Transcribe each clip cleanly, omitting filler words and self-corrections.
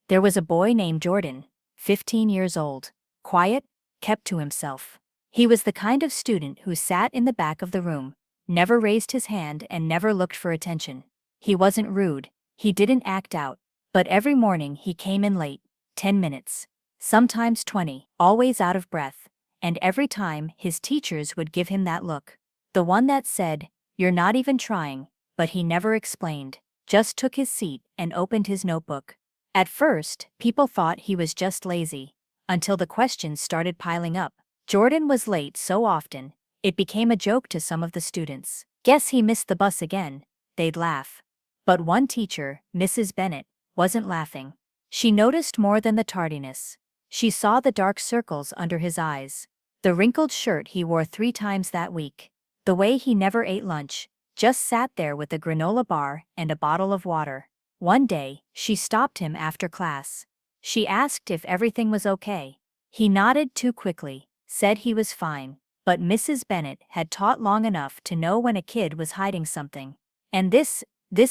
There was a boy named Jordan, 15 years old, quiet, kept to himself. He was the kind of student who sat in the back of the room, never raised his hand and never looked for attention. He wasn't rude, he didn't act out, but every morning he came in late, 10 minutes, sometimes 20, always out of breath, and every time his teachers would give him that look. The one that said, "You're not even trying," but he never explained, just took his seat and opened his notebook. At first, people thought he was just lazy, until the questions started piling up. Jordan was late so often, it became a joke to some of the students. "Guess he missed the bus again," they'd laugh. But one teacher, Mrs. Bennett, wasn't laughing. She noticed more than the tardiness. She saw the dark circles under his eyes, the wrinkled shirt he wore 3 times that week, the way he never ate lunch, just sat there with a granola bar and a bottle of water. One day, she stopped him after class. She asked if everything was okay. He nodded too quickly, said he was fine, but Mrs. Bennett had taught long enough to know when a kid was hiding something. And this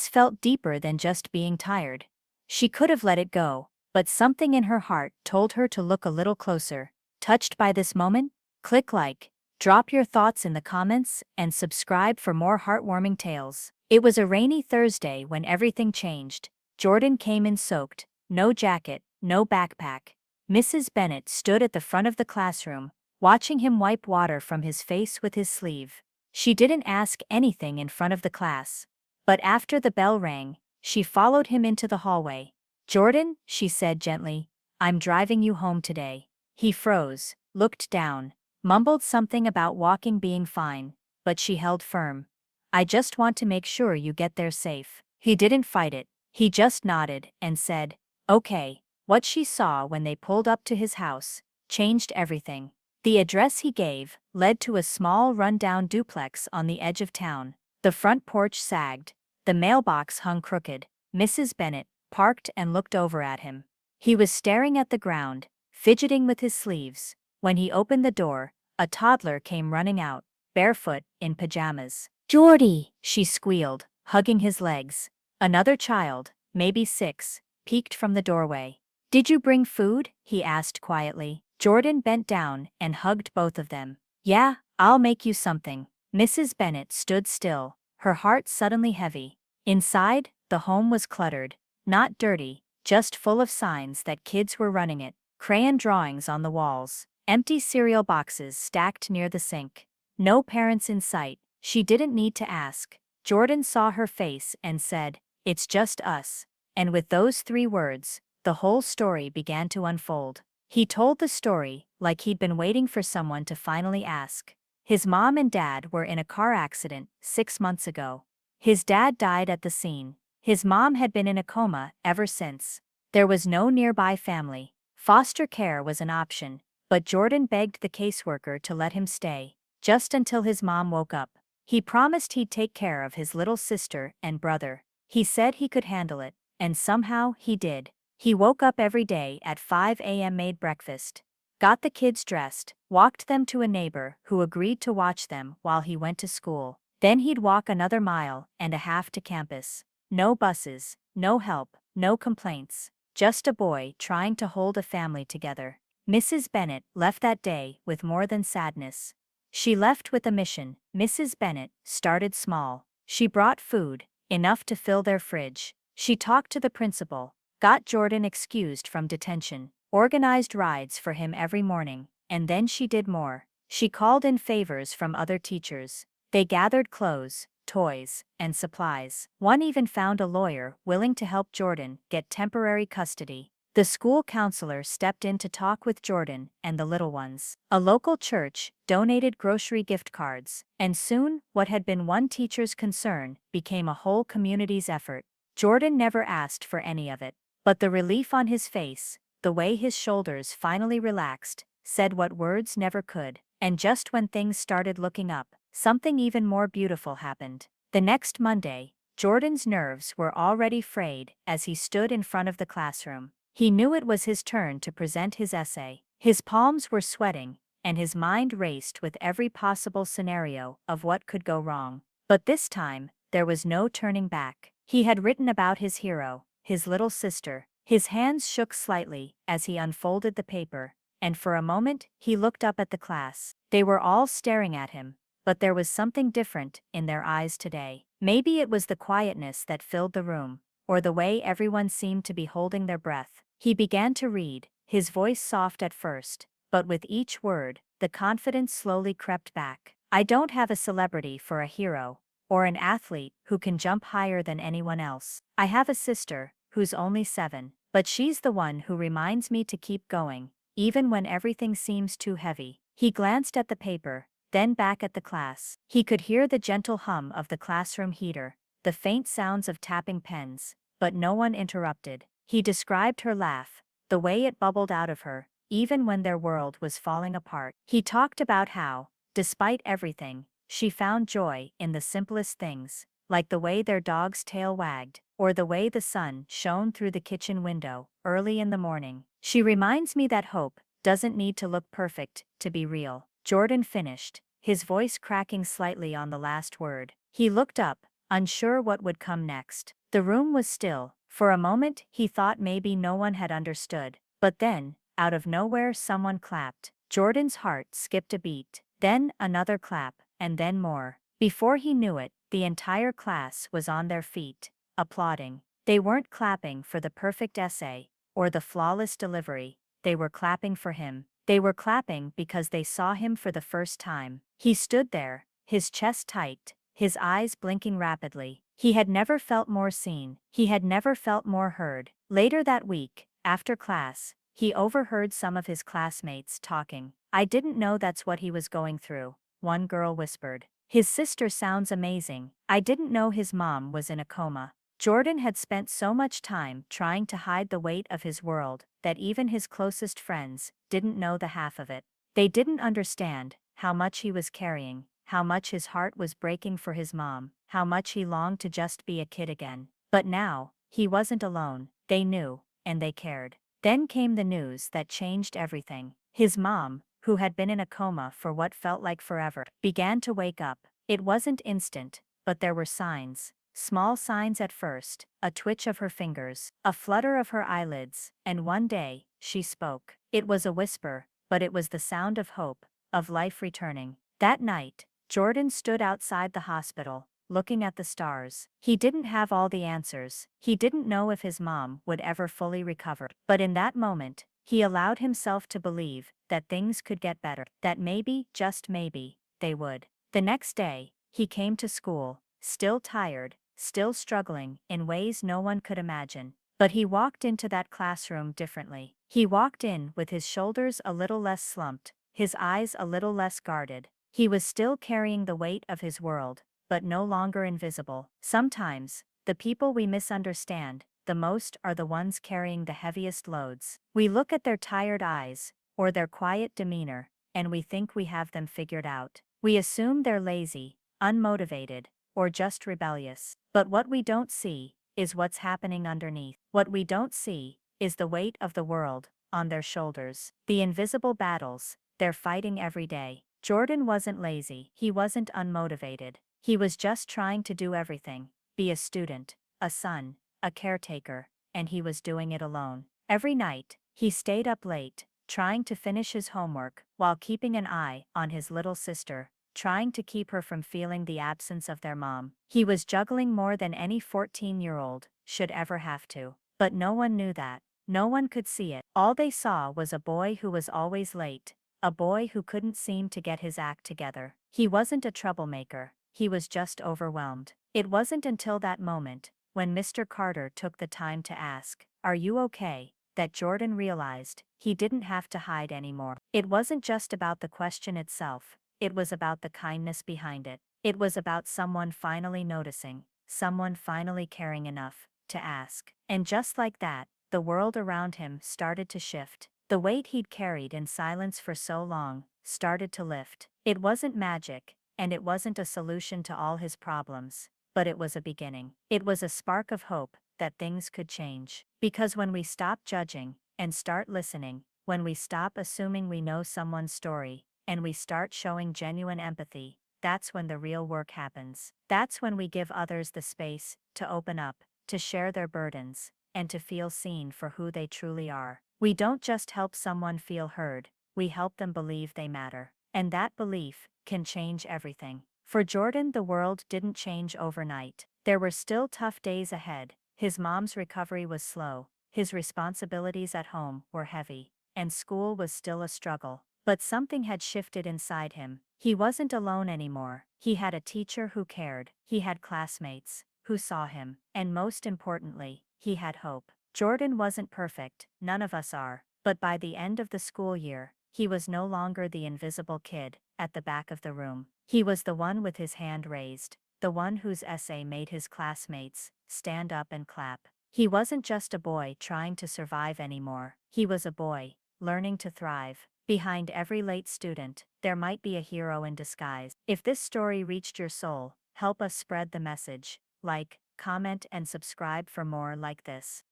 felt deeper than just being tired. She could have let it go, but something in her heart told her to look a little closer. Touched by this moment? Click like, drop your thoughts in the comments, and subscribe for more heartwarming tales. It was a rainy Thursday when everything changed. Jordan came in soaked, no jacket, no backpack. Mrs. Bennett stood at the front of the classroom, watching him wipe water from his face with his sleeve. She didn't ask anything in front of the class. But after the bell rang, she followed him into the hallway. "Jordan," she said gently, "I'm driving you home today." He froze, looked down, mumbled something about walking being fine, but she held firm. "I just want to make sure you get there safe." He didn't fight it, he just nodded and said, "Okay." What she saw when they pulled up to his house changed everything. The address he gave led to a small run-down duplex on the edge of town. The front porch sagged, the mailbox hung crooked. Mrs. Bennett parked and looked over at him. He was staring at the ground, fidgeting with his sleeves. When he opened the door, a toddler came running out, barefoot, in pajamas. "Jordy," she squealed, hugging his legs. Another child, maybe 6, peeked from the doorway. "Did you bring food?" he asked quietly. Jordan bent down and hugged both of them. "Yeah, I'll make you something." Mrs. Bennett stood still, her heart suddenly heavy. Inside, the home was cluttered, not dirty, just full of signs that kids were running it, crayon drawings on the walls, empty cereal boxes stacked near the sink. No parents in sight. She didn't need to ask. Jordan saw her face and said, "It's just us." And with those 3 words, the whole story began to unfold. He told the story like he'd been waiting for someone to finally ask. His mom and dad were in a car accident 6 months ago. His dad died at the scene. His mom had been in a coma ever since. There was no nearby family. Foster care was an option, but Jordan begged the caseworker to let him stay, just until his mom woke up. He promised he'd take care of his little sister and brother. He said he could handle it, and somehow he did. He woke up every day at 5 a.m., made breakfast, got the kids dressed, walked them to a neighbor who agreed to watch them while he went to school. Then he'd walk another 1.5 miles to campus. No buses, no help, no complaints. Just a boy trying to hold a family together. Mrs. Bennett left that day with more than sadness. She left with a mission. Mrs. Bennett started small. She brought food, enough to fill their fridge. She talked to the principal, got Jordan excused from detention, organized rides for him every morning, and then she did more. She called in favors from other teachers. They gathered clothes, toys, and supplies. One even found a lawyer willing to help Jordan get temporary custody. The school counselor stepped in to talk with Jordan and the little ones. A local church donated grocery gift cards, and soon, what had been one teacher's concern became a whole community's effort. Jordan never asked for any of it, but the relief on his face, the way his shoulders finally relaxed, said what words never could. And just when things started looking up, something even more beautiful happened. The next Monday, Jordan's nerves were already frayed as he stood in front of the classroom. He knew it was his turn to present his essay. His palms were sweating, and his mind raced with every possible scenario of what could go wrong. But this time, there was no turning back. He had written about his hero, his little sister, His hands shook slightly as he unfolded the paper, and for a moment he looked up at the class. They were all staring at him, but there was something different in their eyes today. Maybe it was the quietness that filled the room, or the way everyone seemed to be holding their breath. He began to read, his voice soft at first, but with each word, the confidence slowly crept back. I don't have a celebrity for a hero, or an athlete who can jump higher than anyone else. I have a sister, who's only 7, but she's the one who reminds me to keep going, even when everything seems too heavy. He glanced at the paper, then back at the class. He could hear the gentle hum of the classroom heater, the faint sounds of tapping pens, but no one interrupted. He described her laugh, the way it bubbled out of her, even when their world was falling apart. He talked about how, despite everything, she found joy in the simplest things, like the way their dog's tail wagged, or the way the sun shone through the kitchen window early in the morning. She reminds me that hope doesn't need to look perfect to be real. Jordan finished, his voice cracking slightly on the last word. He looked up, unsure what would come next. The room was still. For a moment he thought maybe no one had understood. But then, out of nowhere someone clapped. Jordan's heart skipped a beat. Then another clap, and then more. Before he knew it, the entire class was on their feet, applauding. They weren't clapping for the perfect essay, or the flawless delivery. They were clapping for him. They were clapping because they saw him for the first time. He stood there, his chest tight, his eyes blinking rapidly. He had never felt more seen. He had never felt more heard. Later that week, after class, he overheard some of his classmates talking. "I didn't know that's what he was going through," one girl whispered. "His sister sounds amazing. I didn't know his mom was in a coma." Jordan had spent so much time trying to hide the weight of his world that even his closest friends didn't know the half of it. They didn't understand how much he was carrying, how much his heart was breaking for his mom, how much he longed to just be a kid again. But now, he wasn't alone. They knew, and they cared. Then came the news that changed everything. His mom, who had been in a coma for what felt like forever, began to wake up. It wasn't instant, but there were signs. Small signs at first, a twitch of her fingers, a flutter of her eyelids, and one day, she spoke. It was a whisper, but it was the sound of hope, of life returning. That night, Jordan stood outside the hospital, looking at the stars. He didn't have all the answers. He didn't know if his mom would ever fully recover. But in that moment, he allowed himself to believe that things could get better, that maybe, just maybe, they would. The next day, he came to school, still tired, still struggling in ways no one could imagine. But he walked into that classroom differently. He walked in with his shoulders a little less slumped, his eyes a little less guarded. He was still carrying the weight of his world, but no longer invisible. Sometimes, the people we misunderstand the most are the ones carrying the heaviest loads. We look at their tired eyes, or their quiet demeanor, and we think we have them figured out. We assume they're lazy, unmotivated, or just rebellious. But what we don't see is what's happening underneath. What we don't see is the weight of the world on their shoulders, the invisible battles they're fighting every day. Jordan wasn't lazy. He wasn't unmotivated. He was just trying to do everything, be a student, a son, a caretaker, and he was doing it alone. Every night, he stayed up late, trying to finish his homework while keeping an eye on his little sister, trying to keep her from feeling the absence of their mom. He was juggling more than any 14-year-old should ever have to. But no one knew that. No one could see it. All they saw was a boy who was always late, a boy who couldn't seem to get his act together. He wasn't a troublemaker, he was just overwhelmed. It wasn't until that moment, when Mr. Carter took the time to ask, "Are you okay?" that Jordan realized he didn't have to hide anymore. It wasn't just about the question itself. It was about the kindness behind it. It was about someone finally noticing, someone finally caring enough to ask. And just like that, the world around him started to shift. The weight he'd carried in silence for so long started to lift. It wasn't magic, and it wasn't a solution to all his problems, but it was a beginning. It was a spark of hope that things could change. Because when we stop judging and start listening, when we stop assuming we know someone's story, and we start showing genuine empathy, that's when the real work happens. That's when we give others the space to open up, to share their burdens, and to feel seen for who they truly are. We don't just help someone feel heard, we help them believe they matter. And that belief can change everything. For Jordan, the world didn't change overnight. There were still tough days ahead. His mom's recovery was slow, his responsibilities at home were heavy, and school was still a struggle. But something had shifted inside him. He wasn't alone anymore. He had a teacher who cared, he had classmates who saw him, and most importantly, he had hope. Jordan wasn't perfect, none of us are, but by the end of the school year, he was no longer the invisible kid at the back of the room. He was the one with his hand raised, the one whose essay made his classmates stand up and clap. He wasn't just a boy trying to survive anymore, he was a boy learning to thrive. Behind every late student, there might be a hero in disguise. If this story reached your soul, help us spread the message. Like, comment, and subscribe for more like this.